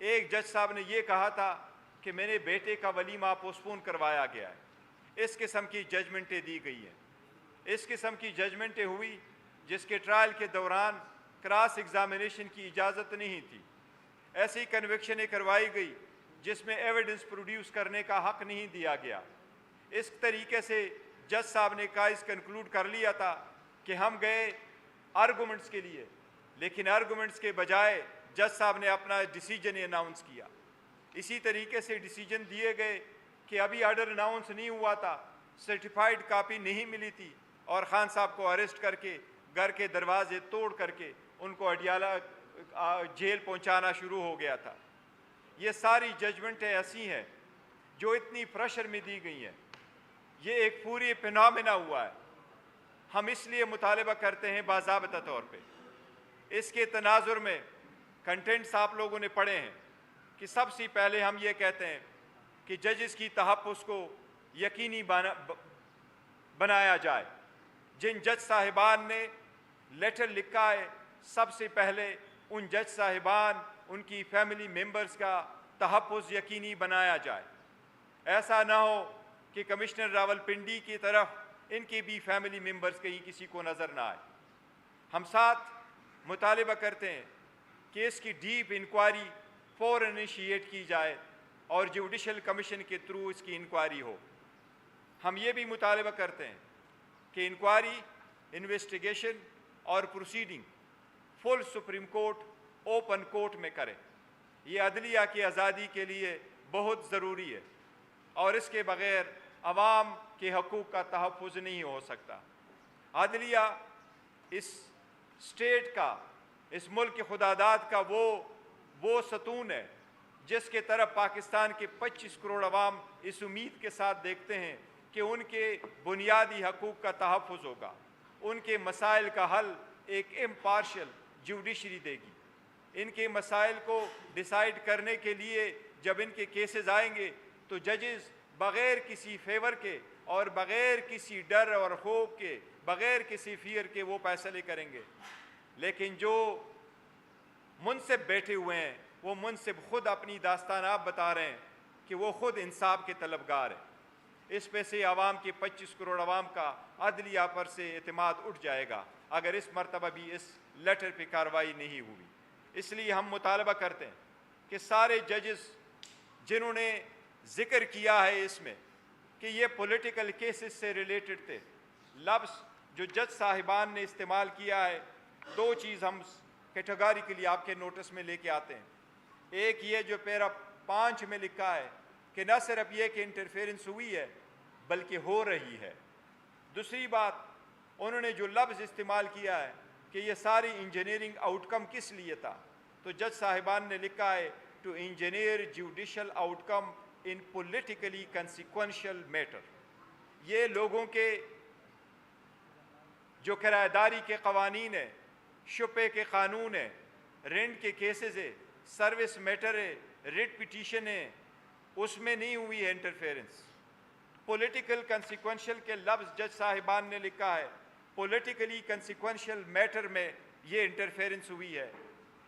ایک جج صاحب نے یہ کہا تھا کہ میرے بیٹے کا ولیمہ پوسٹپون کروایا گیا ہے۔ اس قسم کی ججمنٹیں دی گئی ہیں، اس قسم کی ججمنٹیں ہوئی جس کے ٹرائل کے دوران کراس ایگزامینیشن کی اجازت نہیں تھی، ایسی کنوکشنیں کروائی گئی جس میں ایویڈنس پروڈیوس کرنے کا حق نہیں دیا گیا۔ اس طریقے سے جج صاحب نے کیس کنکلوڈ کر لیا تھا کہ ہم گئے آرگومنٹس کے لیے، لیکن آرگومنٹس کے بجائے جج صاحب نے اپنا ڈیسیجن اناؤنس کیا۔ اسی طریقے سے ڈیسیجن دیے گئے کہ ابھی آرڈر اناؤنس نہیں ہوا تھا، سرٹیفائیڈ کاپی نہیں ملی تھی، اور خان صاحب کو اریسٹ کر کے گھر کے دروازے توڑ کر کے ان کو اڈیالہ جیل پہنچانا شروع ہو گیا تھا۔ یہ ساری ججمنٹیں ایسی ہیں جو اتنی پریشر میں دی گئی ہیں، یہ ایک پوری فینامنا ہوا ہے۔ ہم اس لیے مطالبہ کرتے ہیں باضابطہ طور پہ، اس کے تناظر میں کنٹینٹس آپ لوگوں نے پڑھے ہیں کہ سب سے پہلے ہم یہ کہتے ہیں کہ ججز کی تحفظ کو یقینی بنایا جائے۔ جن جج صاحبان نے لیٹر لکھا ہے، سب سے پہلے ان جج صاحبان، ان کی فیملی ممبرز کا تحفظ یقینی بنایا جائے۔ ایسا نہ ہو کہ کمشنر راولپنڈی کی طرف ان کی بھی فیملی ممبرز کہیں کسی کو نظر نہ آئے۔ ہم ساتھ مطالبہ کرتے ہیں کہ اس کی ڈیپ انکوائری فوراً انیشیٹ کی جائے اور جوڈیشل کمیشن کے تھرو اس کی انکوائری ہو۔ ہم یہ بھی مطالبہ کرتے ہیں کہ انکوائری، انویسٹیگیشن اور پروسیڈنگ فل سپریم کورٹ اوپن کورٹ میں کرے۔ یہ عدلیہ کی آزادی کے لیے بہت ضروری ہے، اور اس کے بغیر عوام کے حقوق کا تحفظ نہیں ہو سکتا۔ عدلیہ اس اسٹیٹ کا، اس ملک کے خداداد کا وہ ستون ہے جس کے طرف پاکستان کے 25 کروڑ عوام اس امید کے ساتھ دیکھتے ہیں کہ ان کے بنیادی حقوق کا تحفظ ہوگا، ان کے مسائل کا حل ایک امپارشل جوڈیشری دے گی۔ ان کے مسائل کو ڈیسائیڈ کرنے کے لیے جب ان کے کیسز آئیں گے تو ججز بغیر کسی فیور کے اور بغیر کسی ڈر اور خوف کے، بغیر کسی فیئر کے وہ فیصلے کریں گے۔ لیکن جو منصب بیٹھے ہوئے ہیں، وہ منصب خود اپنی داستان آپ بتا رہے ہیں کہ وہ خود انصاف کے طلبگار ہیں۔ اس پہ سے عوام کے 25 کروڑ عوام کا عدلیہ پر سے اعتماد اٹھ جائے گا اگر اس مرتبہ بھی اس لیٹر پہ کارروائی نہیں ہوئی۔ اس لیے ہم مطالبہ کرتے ہیں کہ سارے ججز جنہوں نے ذکر کیا ہے اس میں کہ یہ پولیٹیکل کیسز سے ریلیٹڈ تھے، لفظ جو جج صاحبان نے استعمال کیا ہے، دو چیز ہم کیٹیگوریکلی آپ کے نوٹس میں لے کے آتے ہیں۔ ایک یہ جو پیرا 5 میں لکھا ہے کہ نہ صرف یہ کہ انٹرفیرنس ہوئی ہے بلکہ ہو رہی ہے۔ دوسری بات، انہوں نے جو لفظ استعمال کیا ہے کہ یہ ساری انجینئرنگ آؤٹ کم کس لیے تھا، تو جج صاحبان نے لکھا ہے to engineer judicial outcome in politically consequential matter. یہ لوگوں کے جو کرایہ داری کے قوانین ہیں، شپے کے قانون ہیں، رینٹ کے کیسز ہے، سروس میٹر ہے، ریٹ پٹیشن ہے، اس میں نہیں ہوئی ہے انٹرفیرنس۔ پولیٹیکل کنسیکوینشل کے لفظ جج صاحبان نے لکھا ہے، پولیٹیکلی کنسیکوینشل میٹر میں یہ انٹرفیرنس ہوئی ہے۔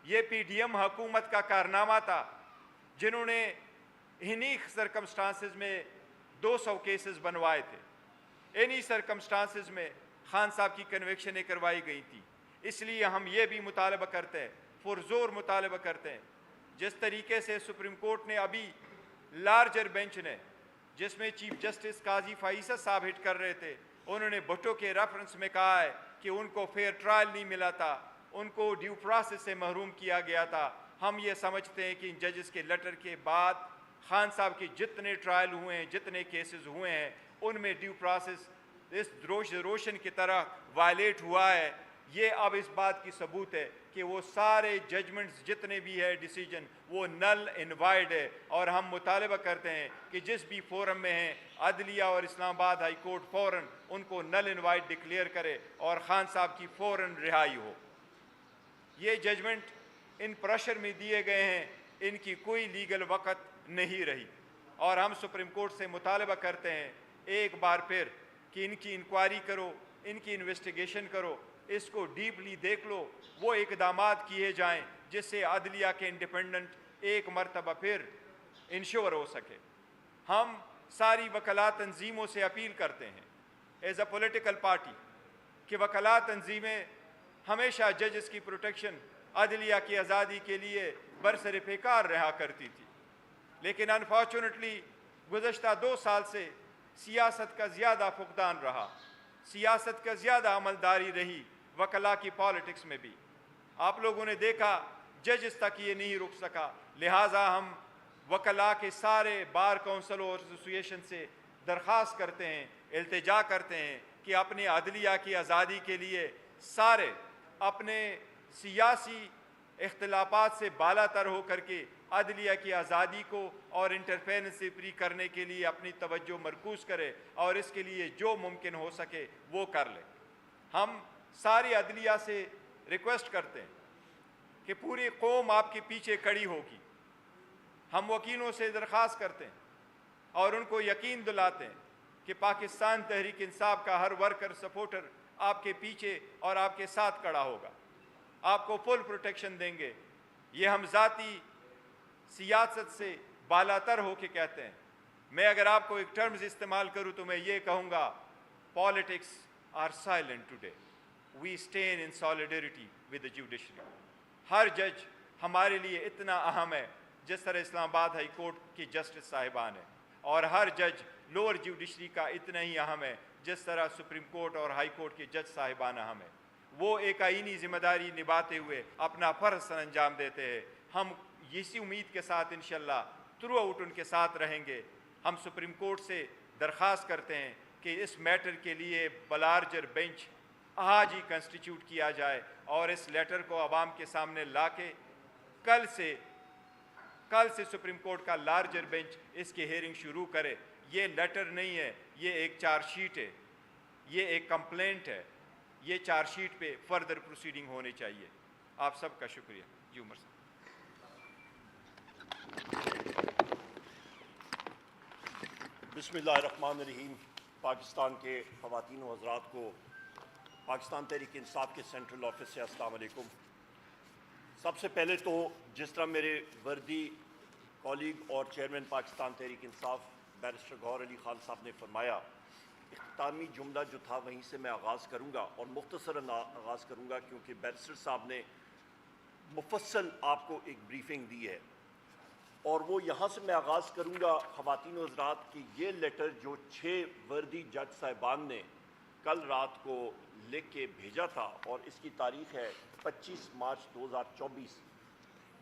یہ پی ڈی ایم حکومت کا کارنامہ تھا جنہوں نے انہی سرکمسٹانسز میں 200 کیسز بنوائے تھے، انہی سرکمسٹانسز میں خان صاحب کی کنوکشنیں کروائی گئی تھی۔ اس لیے ہم یہ بھی مطالبہ کرتے ہیں، پرزور مطالبہ کرتے ہیں، جس طریقے سے سپریم کورٹ نے ابھی لارجر بینچ نے، جس میں چیف جسٹس قاضی فائصہ صاحب ہٹ کر رہے تھے، انہوں نے بھٹو کے ریفرنس میں کہا ہے کہ ان کو فیئر ٹرائل نہیں ملا تھا، ان کو ڈیو پروسیس سے محروم کیا گیا تھا۔ ہم یہ سمجھتے ہیں کہ ان ججز کے لیٹر کے بعد خان صاحب کے جتنے ٹرائل ہوئے ہیں، جتنے کیسز ہوئے ہیں، ان میں ڈیو پروسیس اس روشن کی طرح وائلیٹ ہوا ہے۔ یہ اب اس بات کی ثبوت ہے کہ وہ سارے ججمنٹس جتنے بھی ہے ڈیسیجن وہ نل اینڈ وائڈ ہے، اور ہم مطالبہ کرتے ہیں کہ جس بھی فورم میں ہیں عدلیہ اور اسلام آباد ہائی کورٹ فوراً ان کو نل اینڈ وائڈ ڈکلیئر کرے اور خان صاحب کی فوراً رہائی ہو۔ یہ ججمنٹ ان پریشر میں دیے گئے ہیں، ان کی کوئی لیگل وقت نہیں رہی، اور ہم سپریم کورٹ سے مطالبہ کرتے ہیں ایک بار پھر کہ ان کی انکوائری کرو، ان کی انویسٹیگیشن کرو، اس کو ڈیپلی دیکھ لو، وہ اقدامات کیے جائیں جس سے عدلیہ کے انڈیپینڈنٹ ایک مرتبہ پھر انشور ہو سکے۔ ہم ساری وکلاء تنظیموں سے اپیل کرتے ہیں ایز اے پولیٹیکل پارٹی کہ وکلاء تنظیمیں ہمیشہ ججز کی پروٹیکشن، عدلیہ کی آزادی کے لیے برسر پیکار رہا کرتی تھی، لیکن انفارچونیٹلی گزشتہ 2 سال سے سیاست کا زیادہ فقدان رہا، سیاست کا زیادہ عملداری رہی وکلاء کی پالیٹکس میں بھی۔ آپ لوگوں نے دیکھا ججز تک یہ نہیں رک سکا، لہٰذا ہم وکلاء کے سارے بار کونسل اور ایسوسیشن سے درخواست کرتے ہیں، التجا کرتے ہیں کہ اپنی عدلیہ کی آزادی کے لیے سارے اپنے سیاسی اختلافات سے بالا تر ہو کر کے عدلیہ کی آزادی کو اور انٹرفیرنس سے فری کرنے کے لیے اپنی توجہ مرکوز کرے اور اس کے لیے جو ممکن ہو سکے وہ کر لے۔ ہم ساری عدلیہ سے ریکویسٹ کرتے ہیں کہ پوری قوم آپ کے پیچھے کھڑی ہوگی۔ ہم وکیلوں سے درخواست کرتے ہیں اور ان کو یقین دلاتے ہیں کہ پاکستان تحریک انصاف کا ہر ورکر سپورٹر آپ کے پیچھے اور آپ کے ساتھ کھڑا ہوگا، آپ کو فل پروٹیکشن دیں گے۔ یہ ہم ذاتی سیاست سے بالا تر ہو کے کہتے ہیں۔ میں اگر آپ کو ایک ٹرمز استعمال کروں تو میں یہ کہوں گا، politics are silent today, we stand in solidarity with the judiciary. ہر جج ہمارے لیے اتنا اہم ہے جس طرح اسلام آباد ہائی کورٹ کی جسٹس صاحبان ہیں، اور ہر جج لوور جوڈیشری کا اتنا ہی اہم ہے جس طرح سپریم کورٹ اور ہائی کورٹ کے جج صاحبان اہم ہیں۔ وہ ایک آئینی ذمہ داری نبھاتے ہوئے اپنا فرض سر انجام دیتے ہیں۔ ہم اسی امید کے ساتھ انشاءاللہ تھرو آؤٹ ان کے ساتھ رہیں گے۔ ہم سپریم کورٹ سے درخواست کرتے ہیں کہ اس میٹر کے لیے بلارجر بینچ آج ہی کنسٹیٹیوٹ کیا جائے اور اس لیٹر کو عوام کے سامنے لا کے کل سے سپریم کورٹ کا لارجر بینچ اس کی ہیئرنگ شروع کرے۔ یہ لیٹر نہیں ہے، یہ ایک چارج شیٹ ہے، یہ ایک کمپلینٹ ہے، یہ چارج شیٹ پہ فردر پروسیڈنگ ہونی چاہیے۔ آپ سب کا شکریہ۔ جی عمر صاحب۔ بسم اللہ الرحمن الرحیم۔ پاکستان کے خواتین و حضرات کو پاکستان تحریک انصاف کے سینٹرل آفس سے السلام علیکم۔ سب سے پہلے تو جس طرح میرے وردی کولیگ اور چیئرمین پاکستان تحریک انصاف بیرسٹر گوہر علی خان صاحب نے فرمایا، اختتامی جملہ جو تھا وہیں سے میں آغاز کروں گا اور مختصراً آغاز کروں گا کیونکہ بیرسٹر صاحب نے مفصل آپ کو ایک بریفنگ دی ہے، اور وہ یہاں سے میں آغاز کروں گا خواتین و حضرات کی یہ لیٹر جو 6 وردی جج صاحبان نے کل رات کو لکھ کے بھیجا تھا اور اس کی تاریخ ہے 25 مارچ 2024۔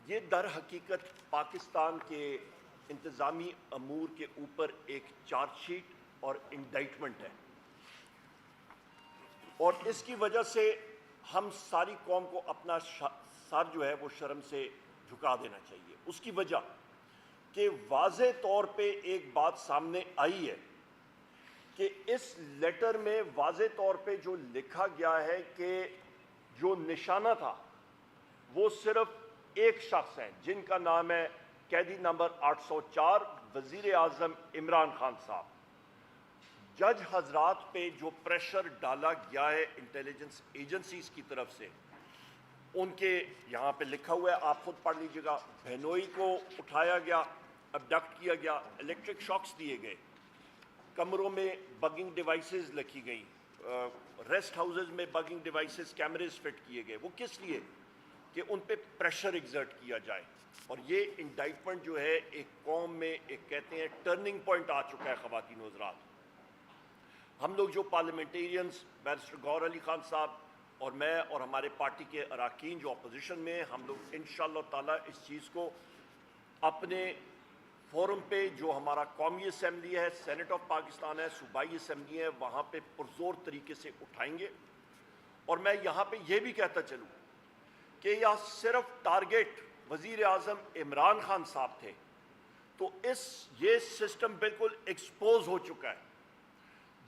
یہ در حقیقت پاکستان کے انتظامی امور کے اوپر ایک چارج شیٹ اور انڈائٹمنٹ ہے، اور اس کی وجہ سے ہم ساری قوم کو اپنا سر جو ہے وہ شرم سے جھکا دینا چاہیے۔ اس کی وجہ کہ واضح طور پہ ایک بات سامنے آئی ہے کہ اس لیٹر میں واضح طور پہ جو لکھا گیا ہے کہ جو نشانہ تھا وہ صرف ایک شخص ہے جن کا نام ہے قیدی نمبر 804 وزیر اعظم عمران خان صاحب۔ جج حضرات پہ جو پریشر ڈالا گیا ہے انٹیلیجنس ایجنسیز کی طرف سے، ان کے یہاں پہ لکھا ہوا ہے، آپ خود پڑھ لیجیے گا۔ بہنوئی کو اٹھایا گیا، ابڈکٹ کیا گیا، الیکٹرک شاکس دیے گئے، کمروں میں بگنگ ڈیوائسز لکھی گئیں، ریسٹ ہاؤسز میں بگنگ ڈیوائسز کیمریز فٹ کیے گئے۔ وہ کس لیے؟ کہ ان پہ پریشر ایگزرٹ کیا جائے۔ اور یہ انڈائٹمنٹ جو ہے ایک قوم میں ایک کہتے ہیں ٹرننگ پوائنٹ آ چکا ہے خواتین و حضرات۔ ہم لوگ جو پارلیمنٹیرینز بیرسٹر گوہر علی خان صاحب اور میں اور ہمارے پارٹی کے اراکین جو اپوزیشن میں ہیں، ہم لوگ انشاءاللہ تعالیٰ اس چیز کو اپنے فورم پہ جو ہمارا قومی اسمبلی ہے، سینٹ آف پاکستان ہے، صوبائی اسمبلی ہے، وہاں پہ پرزور طریقے سے اٹھائیں گے۔ اور میں یہاں پہ یہ بھی کہتا چلوں کہ یہ صرف ٹارگیٹ وزیر اعظم عمران خان صاحب تھے، تو یہ سسٹم بالکل ایکسپوز ہو چکا ہے۔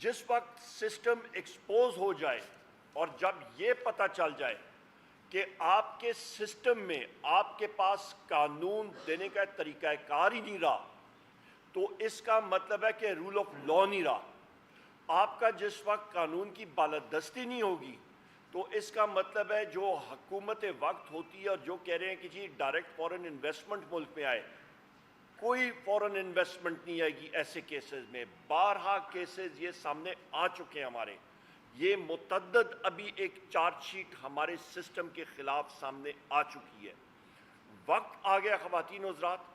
جس وقت سسٹم ایکسپوز ہو جائے اور جب یہ پتہ چل جائے کہ آپ کے سسٹم میں آپ کے پاس قانون دینے کا طریقہ کار ہی نہیں رہا، تو اس کا مطلب ہے کہ رول آف لا نہیں رہا۔ آپ کا جس وقت قانون کی بالادستی نہیں ہوگی، تو اس کا مطلب ہے جو حکومت وقت ہوتی ہے اور جو کہہ رہے ہیں کہ جی ڈائریکٹ فورن انویسٹمنٹ ملک میں آئے، کوئی فورن انویسٹمنٹ نہیں آئے گی ایسے کیسز میں. بارہا کیسز یہ سامنے آ چکے ہیں ہمارے. یہ متعدد ابھی ایک چارج شیٹ ہمارے سسٹم کے خلاف سامنے آ چکی ہے. وقت آ گیا خواتین و حضرات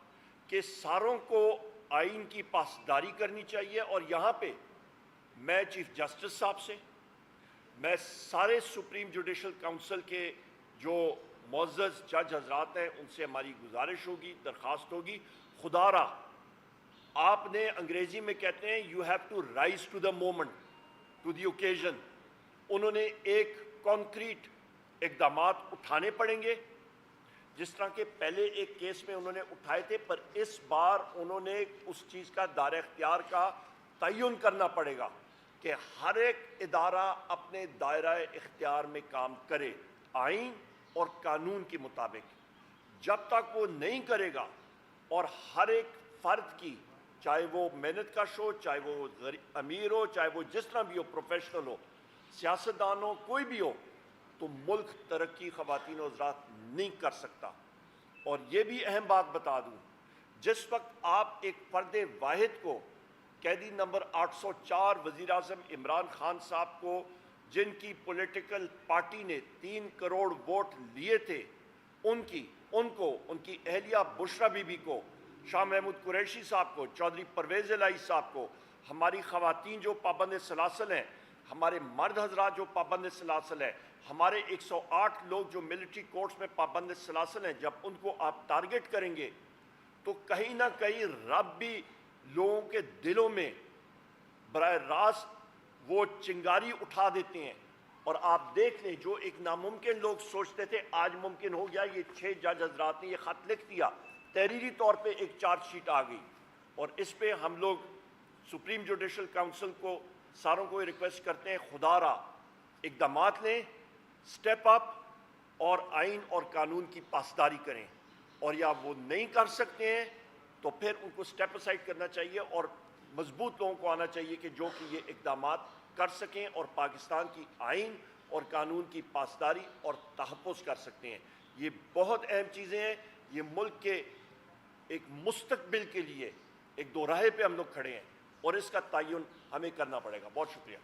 کہ ساروں کو آئین کی پاسداری کرنی چاہیے. اور یہاں پہ میں چیف جسٹس صاحب سے، میں سارے سپریم جوڈیشل کونسل کے جو معزز جج حضرات ہیں ان سے ہماری گزارش ہوگی، درخواست ہوگی، خدا را آپ نے انگریزی میں کہتے ہیں you have to rise to the moment, to the occasion. انہوں نے ایک کانکریٹ اقدامات اٹھانے پڑیں گے جس طرح کہ پہلے ایک کیس میں انہوں نے اٹھائے تھے، پر اس بار انہوں نے اس چیز کا دائرہ اختیار کا تعین کرنا پڑے گا کہ ہر ایک ادارہ اپنے دائرہ اختیار میں کام کرے آئین اور قانون کے مطابق. جب تک وہ نہیں کرے گا اور ہر ایک فرد کی، چاہے وہ محنت کش ہو، چاہے وہ امیر ہو، چاہے وہ جس طرح بھی ہو، پروفیشنل ہو، سیاستدان ہو، کوئی بھی ہو، تو ملک ترقی خواتین و حضرات نہیں کر سکتا. اور یہ بھی اہم بات بتا دوں، جس وقت آپ ایک فرد واحد کو، قیدی نمبر 804 وزیر اعظم عمران خان صاحب کو، جن کی پولیٹیکل پارٹی نے 3 کروڑ ووٹ لیے تھے، ان کی اہلیہ بشرا بی بی کو، شاہ محمود قریشی صاحب کو، چودھری پرویز الہی صاحب کو، ہماری خواتین جو پابند سلاسل ہیں، ہمارے مرد حضرات جو پابند سلاسل ہیں، ہمارے 108 لوگ جو ملٹری کورٹس میں پابند سلاسل ہیں، جب ان کو آپ ٹارگٹ کریں گے تو کہیں نہ کہیں رب بھی لوگوں کے دلوں میں براہ راست وہ چنگاری اٹھا دیتے ہیں. اور آپ دیکھ لیں جو ایک ناممکن لوگ سوچتے تھے آج ممکن ہو گیا. یہ 6 جج حضرات نے یہ خط لکھ دیا، تحریری طور پہ ایک چارج شیٹ آ گئی. اور اس پہ ہم لوگ سپریم جوڈیشل کونسل کو ساروں کو یہ ریکویسٹ کرتے ہیں، خدا را اقدامات لیں، سٹیپ اپ اور آئین اور قانون کی پاسداری کریں. اور یا وہ نہیں کر سکتے ہیں تو پھر ان کو سٹیپ اسائڈ کرنا چاہیے اور مضبوط لوگوں کو آنا چاہیے کہ جو کہ یہ اقدامات کر سکیں اور پاکستان کی آئین اور قانون کی پاسداری اور تحفظ کر سکتے ہیں. یہ بہت اہم چیزیں ہیں. یہ ملک کے ایک مستقبل کے لیے ایک دو راہے پہ ہم لوگ کھڑے ہیں اور اس کا تعین ہمیں کرنا پڑے گا. بہت شکریہ.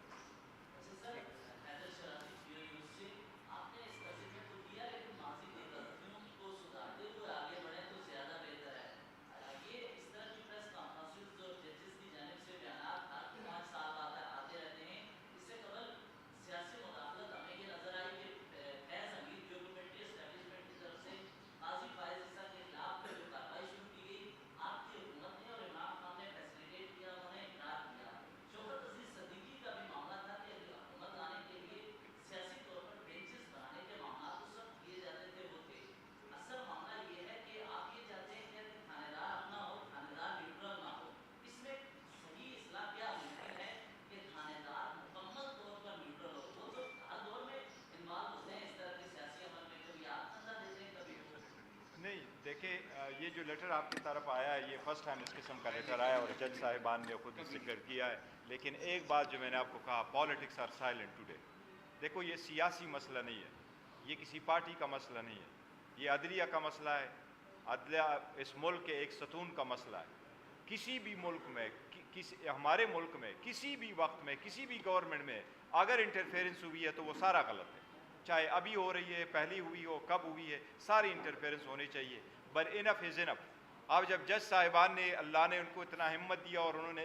نہیں دیکھیں، یہ جو لیٹر آپ کی طرف آیا ہے یہ فرسٹ ٹائم اس قسم کا لیٹر آیا اور جج صاحبان نے خود ذکر کیا ہے. لیکن ایک بات جو میں نے آپ کو کہا، پالیٹکس آر سائلنٹ ٹوڈے. دیکھو یہ سیاسی مسئلہ نہیں ہے، یہ کسی پارٹی کا مسئلہ نہیں ہے، یہ عدلیہ کا مسئلہ ہے. عدلیہ اس ملک کے ایک ستون کا مسئلہ ہے. کسی بھی ملک میں، ہمارے ملک میں کسی بھی وقت میں کسی بھی گورنمنٹ میں اگر انٹرفیرنس ہوئی ہے تو وہ سارا غلط ہے. چاہے ابھی ہو رہی ہے، پہلی ہوئی ہو، کب ہوئی ہے، ساری انٹرفیرنس ہونی چاہیے. بٹ انف از انف. اب جب جج صاحبان نے، اللہ نے ان کو اتنا ہمت دیا اور انہوں نے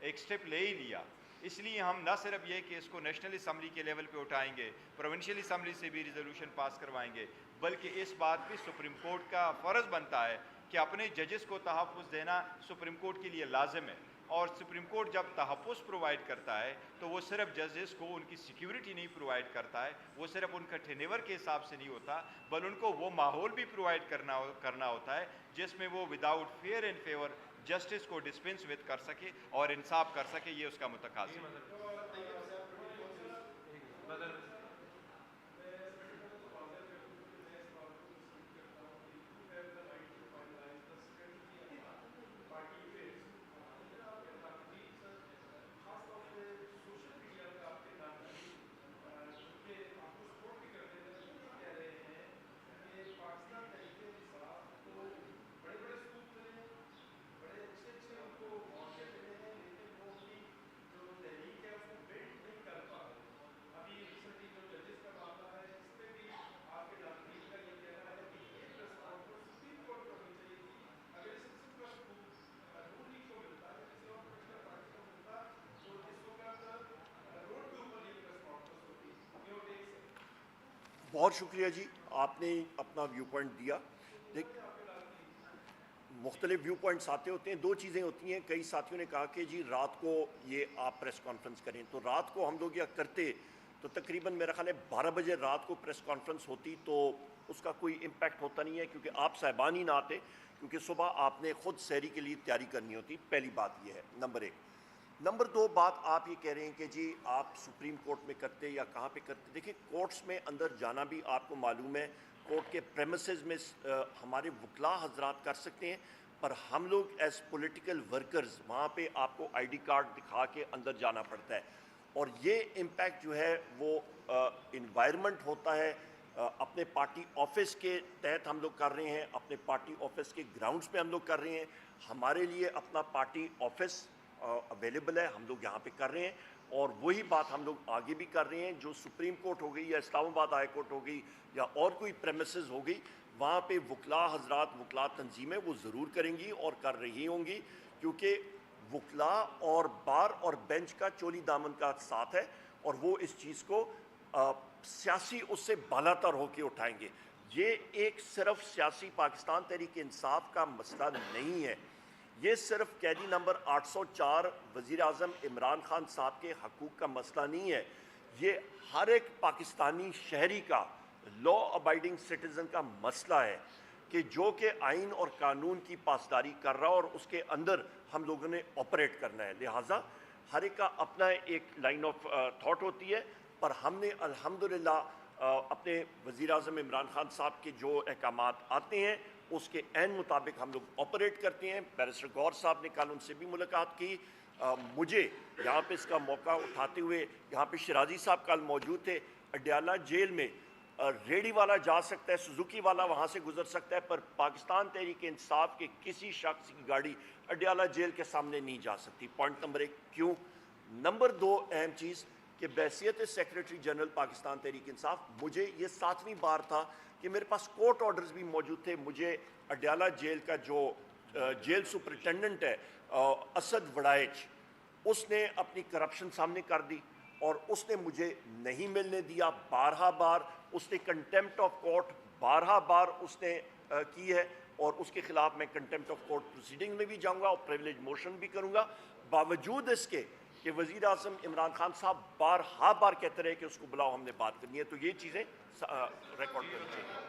ایک سٹیپ لے ہی لیا، اس لیے ہم نہ صرف یہ کہ اس کو نیشنل اسمبلی کے لیول پہ اٹھائیں گے، پروونشل اسمبلی سے بھی ریزولوشن پاس کروائیں گے، بلکہ اس بات پہ سپریم کورٹ کا فرض بنتا ہے کہ اپنے ججز کو تحفظ دینا سپریم کورٹ کے لیے لازم ہے. اور سپریم کورٹ جب تحفظ پرووائڈ کرتا ہے تو وہ صرف ججز کو ان کی سیکیورٹی نہیں پرووائڈ کرتا ہے، وہ صرف ان کا ٹینیور کے حساب سے نہیں ہوتا، بل ان کو وہ ماحول بھی پرووائڈ کرنا ہوتا ہے جس میں وہ without fear and favour justice کو ڈسپنس وتھ کر سکے اور انصاف کر سکے. یہ اس کا متقاضی ہے. بہت شکریہ جی، آپ نے اپنا ویو پوائنٹ دیا. دیکھ مختلف ویو پوائنٹس آتے ہوتے ہیں. دو چیزیں ہوتی ہیں. کئی ساتھیوں نے کہا کہ جی رات کو یہ آپ پریس کانفرنس کریں، تو رات کو ہم لوگ یہ کرتے تو تقریباً میرا خیال ہے 12 بجے رات کو پریس کانفرنس ہوتی تو اس کا کوئی امپیکٹ ہوتا نہیں ہے، کیونکہ آپ صاحبان ہی نہ آتے، کیونکہ صبح آپ نے خود سحری کے لیے تیاری کرنی ہوتی. پہلی بات یہ ہے، نمبر ایک. نمبر دو بات آپ یہ کہہ رہے ہیں کہ جی آپ سپریم کورٹ میں کرتے یا کہاں پہ کرتے. دیکھیں کورٹس میں اندر جانا بھی آپ کو معلوم ہے، کورٹ کے پریمیسز میں ہمارے وکلاء حضرات کر سکتے ہیں، پر ہم لوگ ایز پولیٹیکل ورکرز وہاں پہ آپ کو آئی ڈی کارڈ دکھا کے اندر جانا پڑتا ہے. اور یہ امپیکٹ جو ہے وہ انوائرمنٹ ہوتا ہے. اپنے پارٹی آفس کے تحت ہم لوگ کر رہے ہیں، اپنے پارٹی آفس کے گراؤنڈز پہ ہم لوگ کر رہے ہیں. ہمارے لیے اپنا پارٹی آفس اویلیبل ہے، ہم لوگ یہاں پہ کر رہے ہیں. اور وہی بات ہم لوگ آگے بھی کر رہے ہیں. جو سپریم کورٹ ہو گئی یا اسلام آباد ہائی کورٹ ہو گئی یا اور کوئی پریمیسز ہو گئی، وہاں پہ وکلاء حضرات، وکلاء تنظیمیں وہ ضرور کریں گی اور کر رہی ہوں گی، کیونکہ وکلاء اور بار اور بینچ کا چولی دامن کا ساتھ ہے، اور وہ اس چیز کو سیاسی اس سے بالاتر ہو کے اٹھائیں گے. یہ ایک صرف سیاسی پاکستان تحریک انصاف کا مسئلہ نہیں ہے، یہ صرف قیدی نمبر 804 وزیر اعظم عمران خان صاحب کے حقوق کا مسئلہ نہیں ہے، یہ ہر ایک پاکستانی شہری کا، لا ابائڈنگ سٹیزن کا مسئلہ ہے، کہ جو کہ آئین اور قانون کی پاسداری کر رہا اور اس کے اندر ہم لوگوں نے آپریٹ کرنا ہے. لہٰذا ہر ایک کا اپنا ایک لائن آف تھاٹ ہوتی ہے، پر ہم نے الحمدللہ اپنے وزیر اعظم عمران خان صاحب کے جو احکامات آتے ہیں اس کے عین مطابق ہم لوگ آپریٹ کرتے ہیں. بیرسٹر گور صاحب نے کل ان سے بھی ملاقات کی. مجھے یہاں پہ اس کا موقع اٹھاتے ہوئے، یہاں پہ شرازی صاحب کل موجود تھے، اڈیالہ جیل میں ریڑھی والا جا سکتا ہے، سوزوکی والا وہاں سے گزر سکتا ہے، پر پاکستان تحریک انصاف کے کسی شخص کی گاڑی اڈیالہ جیل کے سامنے نہیں جا سکتی. پوائنٹ نمبر ایک. کیوں؟ نمبر دو اہم چیز کہ بحیثیت سیکریٹری جنرل پاکستان تحریک انصاف مجھے یہ 7ویں بار تھا کہ میرے پاس کورٹ آرڈرز بھی موجود تھے. مجھے اڈیالہ جیل کا جو جیل سپرنٹینڈنٹ ہے اسد وڑائچ، اس نے اپنی کرپشن سامنے کر دی اور اس نے مجھے نہیں ملنے دیا. بارہا بار اس نے کنٹیمپٹ آف کورٹ بارہا بار اس نے کی ہے، اور اس کے خلاف میں کنٹیمپٹ آف کورٹ پروسیڈنگ میں بھی جاؤں گا اور پریویلیج موشن بھی کروں گا، باوجود اس کے کہ وزیر اعظم عمران خان صاحب بارہا بار کہتے رہے کہ اس کو بلاؤ، ہم نے بات کرنی ہے. تو یہ چیزیں ریکارڈ کرنی چاہیے.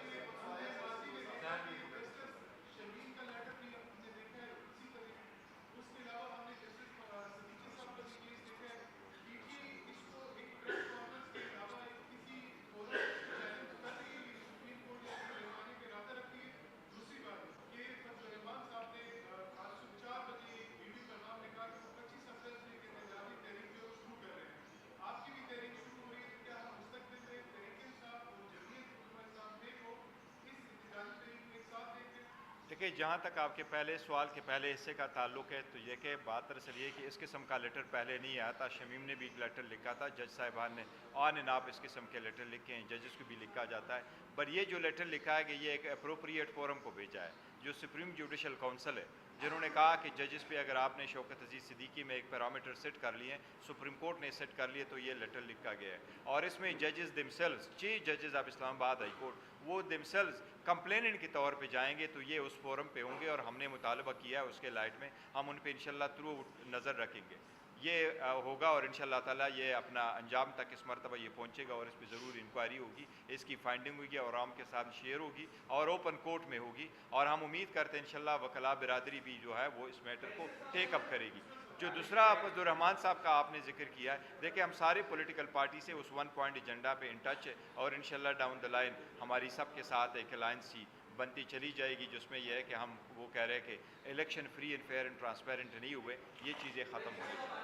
دیکھیے، جہاں تک آپ کے پہلے سوال کے پہلے حصے کا تعلق ہے تو یہ کہ بات دراصل یہ کہ اس قسم کا لیٹر پہلے نہیں آیا تھا. شمیم نے بھی ایک لیٹر لکھا تھا، جج صاحبان نے آن اینڈ آپ اس قسم کے لیٹر لکھے ہیں، ججز کو بھی لکھا جاتا ہے. پر یہ جو لیٹر لکھا ہے کہ یہ ایک اپروپریٹ فورم کو بھیجا ہے، جو سپریم جوڈیشل کونسل ہے، جنہوں نے کہا کہ ججز پہ اگر آپ نے شوکت عزیز صدیقی میں ایک پیرامیٹر سیٹ کر لیے، سپریم کورٹ نے سیٹ کر لیے، تو یہ لیٹر لکھا گیا ہے. اور اس میں ججز دمسیلز، چیف ججز آف اسلام آباد ہائی کورٹ، وہ دمسیلز کمپلیننٹ کے طور پہ جائیں گے تو یہ اس فورم پہ ہوں گے، اور ہم نے مطالبہ کیا ہے اس کے لائٹ میں، ہم ان پہ انشاءاللہ تھرو نظر رکھیں گے. یہ ہوگا اور انشاءاللہ تعالیٰ یہ اپنا انجام تک اس مرتبہ یہ پہنچے گا، اور اس پہ ضرور انکوائری ہوگی، اس کی فائنڈنگ ہوگی اور عوام کے ساتھ شیئر ہوگی اور اوپن کورٹ میں ہوگی. اور ہم امید کرتے ہیں انشاءاللہ وکلاء برادری بھی جو ہے وہ اس میٹر کو ٹیک اپ کرے گی. جو دوسرا عبد الرحمان صاحب کا آپ نے ذکر کیا ہے، دیکھیں ہم سارے پولیٹیکل پارٹی سے اس 1 پوائنٹ ایجنڈا پہ ان ٹچ ہے، اور انشاءاللہ ڈاؤن دا لائن ہماری سب کے ساتھ ایک الائنس ہی بنتی چلی جائے گی، جس میں یہ ہے کہ ہم وہ کہہ رہے ہیں کہ election free and fair and transparent نہیں ہوئے، یہ چیزیں ختم ہو گئی.